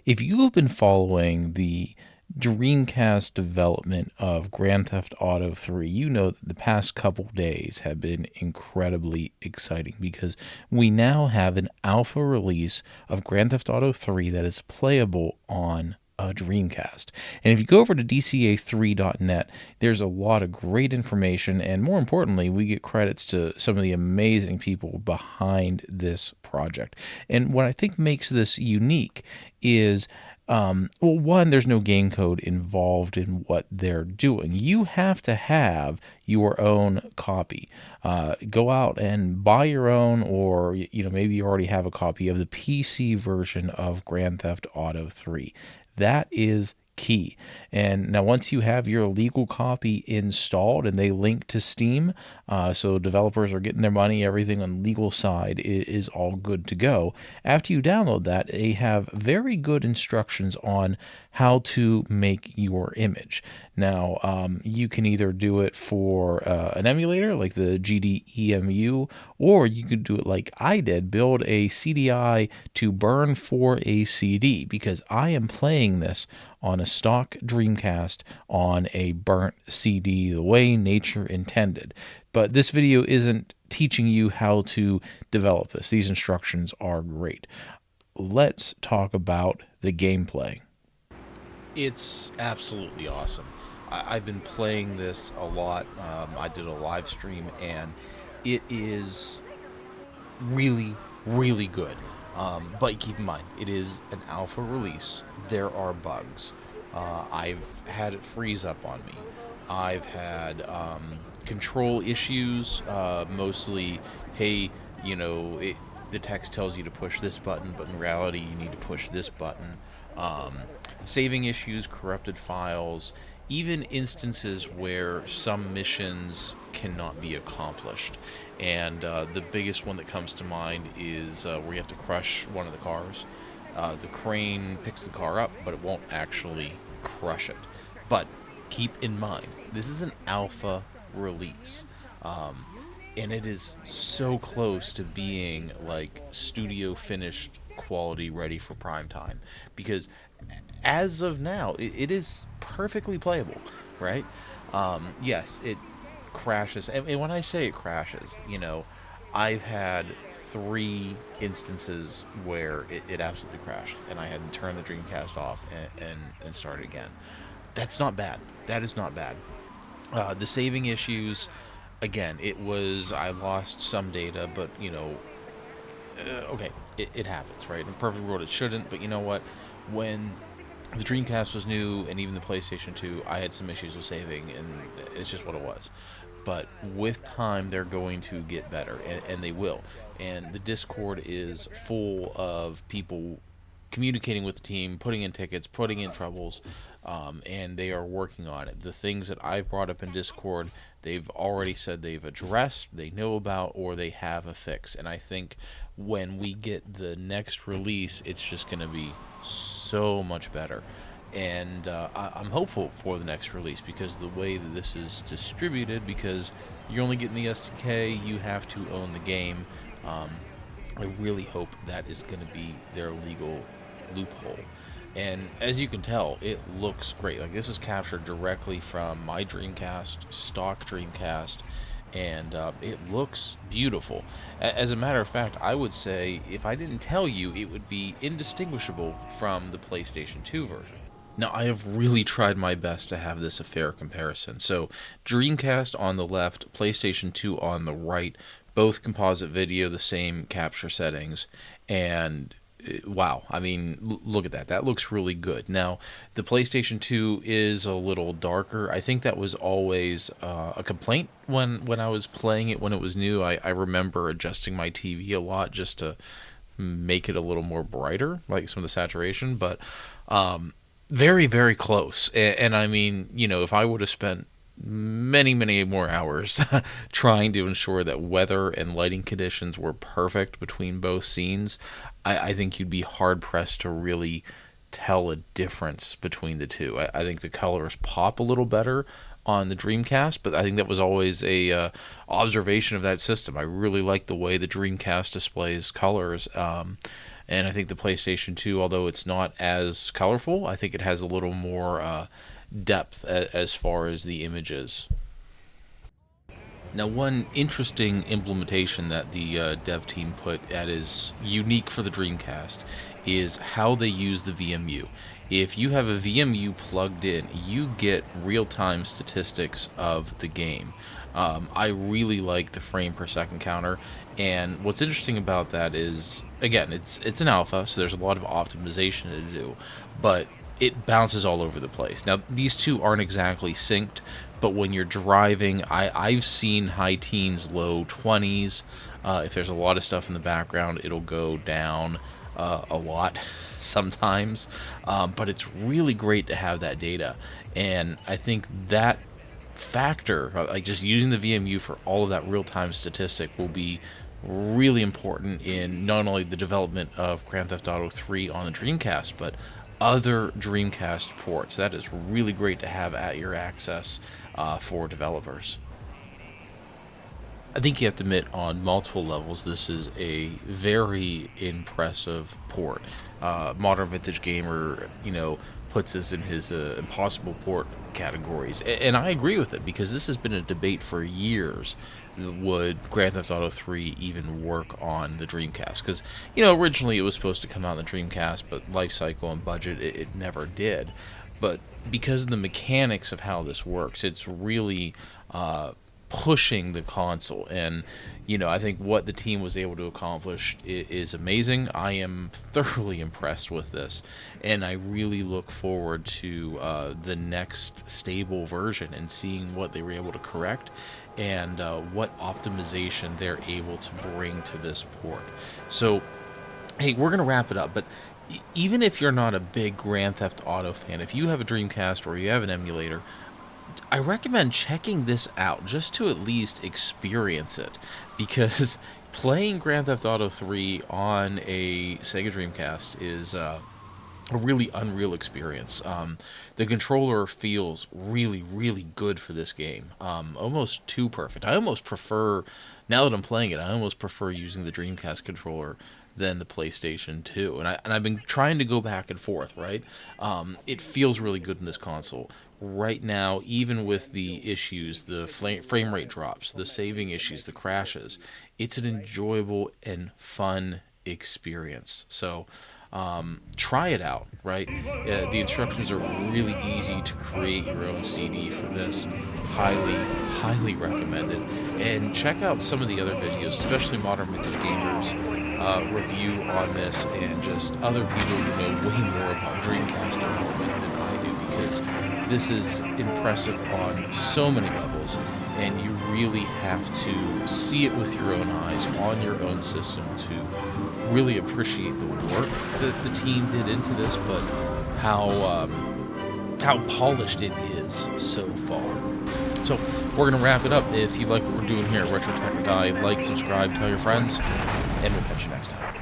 If you have been following the Dreamcast development of Grand Theft Auto 3, you know that the past couple days have been incredibly exciting because we now have an alpha release of Grand Theft Auto 3 that is playable on a Dreamcast. And if you go over to DCA3.net, there's a lot of great information, and more importantly, we get credits to some of the amazing people behind this project. And what I think makes this unique is well, one, there's no game code involved in what they're doing. You have to have your own copy. Go out and buy your own, or maybe you already have a copy of the PC version of Grand Theft Auto 3. That is key. And now once you have your legal copy installed and they link to Steam, so developers are getting their money, everything on the legal side is all good to go. After you download that, they have very good instructions on how to make your image. Now, you can either do it for an emulator like the GDEMU, or you could do it like I did, build a CDI to burn for a CD, because I am playing this on a stock Dreamcast on a burnt CD, the way nature intended. But this video isn't teaching you how to develop this. These instructions are great. Let's talk about the gameplay. It's absolutely awesome. I've been playing this a lot. I did a live stream, and it is really, really good. But keep in mind, it is an alpha release. There are bugs. I've had it freeze up on me. I've had control issues, mostly, hey, the text tells you to push this button, but in reality, you need to push this button. Saving issues, corrupted files, even instances where some missions cannot be accomplished. And the biggest one that comes to mind is where you have to crush one of the cars. The crane picks the car up, but it won't actually crush it. But keep in mind, this is an alpha release. And it is so close to being like studio finished quality, ready for prime time. Because as of now, it is perfectly playable, right? Yes, it crashes. And when I say it crashes, I've had 3 instances where it absolutely crashed, and I had to turn the Dreamcast off and start it again. That's not bad. That is not bad. The saving issues, again, I lost some data, but, okay, it happens, right? In a perfect world, it shouldn't, but you know what? When the Dreamcast was new, and even the PlayStation 2, I had some issues with saving, and it's just what it was. But with time, they're going to get better, and they will. And the Discord is full of people communicating with the team, putting in tickets, putting in troubles, and they are working on it. The things that I've brought up in Discord, they've already said they've addressed, they know about, or they have a fix. And I think when we get the next release, it's just going to be so much better. And I'm hopeful for the next release, because the way that this is distributed, because you're only getting the SDK, you have to own the game. I really hope that is going to be their legal loophole. And as you can tell, it looks great. Like, this is captured directly from my Dreamcast, stock Dreamcast, and it looks beautiful. As a matter of fact, I would say, if I didn't tell you, it would be indistinguishable from the PlayStation 2 version. Now, I have really tried my best to have this a fair comparison. So, Dreamcast on the left, PlayStation 2 on the right, both composite video, the same capture settings, and wow, I mean, look at that. That looks really good. Now, the PlayStation 2 is a little darker. I think that was always a complaint when I was playing it when it was new. I remember adjusting my TV a lot just to make it a little more brighter, like some of the saturation, but very, very close. And I mean, if I would have spent many, many more hours trying to ensure that weather and lighting conditions were perfect between both scenes, I think you'd be hard-pressed to really tell a difference between the two. I think the colors pop a little better on the Dreamcast, but I think that was always a observation of that system. I really like the way the Dreamcast displays colors. And I think the PlayStation 2, although it's not as colorful, I think it has a little more depth as far as the images. Now, one interesting implementation that the dev team put that is unique for the Dreamcast is how they use the VMU. If you have a VMU plugged in, you get real-time statistics of the game. I really like the frame per second counter, and what's interesting about that is, again, it's an alpha, so there's a lot of optimization to do, but it bounces all over the place. Now, these two aren't exactly synced, but when you're driving, I've seen high teens, low 20s. If there's a lot of stuff in the background, it'll go down a lot sometimes. But it's really great to have that data. And I think that factor, like just using the VMU for all of that real-time statistic, will be really important in not only the development of Grand Theft Auto 3 on the Dreamcast, but other Dreamcast ports. That is really great to have at your access for developers. I think you have to admit, on multiple levels, this is a very impressive port. Modern Vintage Gamer, puts this in his impossible port categories, and I agree with it, because this has been a debate for years. Would Grand Theft Auto 3 even work on the Dreamcast? Because, originally it was supposed to come out on the Dreamcast, but life cycle and budget, it never did. But because of the mechanics of how this works, it's really pushing the console. And, I think what the team was able to accomplish is amazing. I am thoroughly impressed with this, and I really look forward to the next stable version and seeing what they were able to correct and what optimization they're able to bring to this port. So, hey, we're going to wrap it up, but even if you're not a big Grand Theft Auto fan, if you have a Dreamcast or you have an emulator, I recommend checking this out just to at least experience it, because playing Grand Theft Auto 3 on a Sega Dreamcast is a really unreal experience. The controller feels really, really good for this game. Almost too perfect. I almost prefer, now that I'm playing it, I almost prefer using the Dreamcast controller than the PlayStation 2. And I've been trying to go back and forth, right? It feels really good in this console. Right now, even with the issues, the frame rate drops, the saving issues, the crashes, it's an enjoyable and fun experience. So, try it out, right? The instructions are really easy to create your own CD for this. Highly, highly recommended. And check out some of the other videos, especially Modern Vintage Gamers review on this, and just other people who know way more about Dreamcast development than I do, because this is impressive on so many levels, and you really have to see it with your own eyes on your own system to really appreciate the work that the team did into this, but how polished it is so far. So we're going to wrap it up. If you like what we're doing here at Retro Tech or Die, like, subscribe, tell your friends, and we'll catch you next time.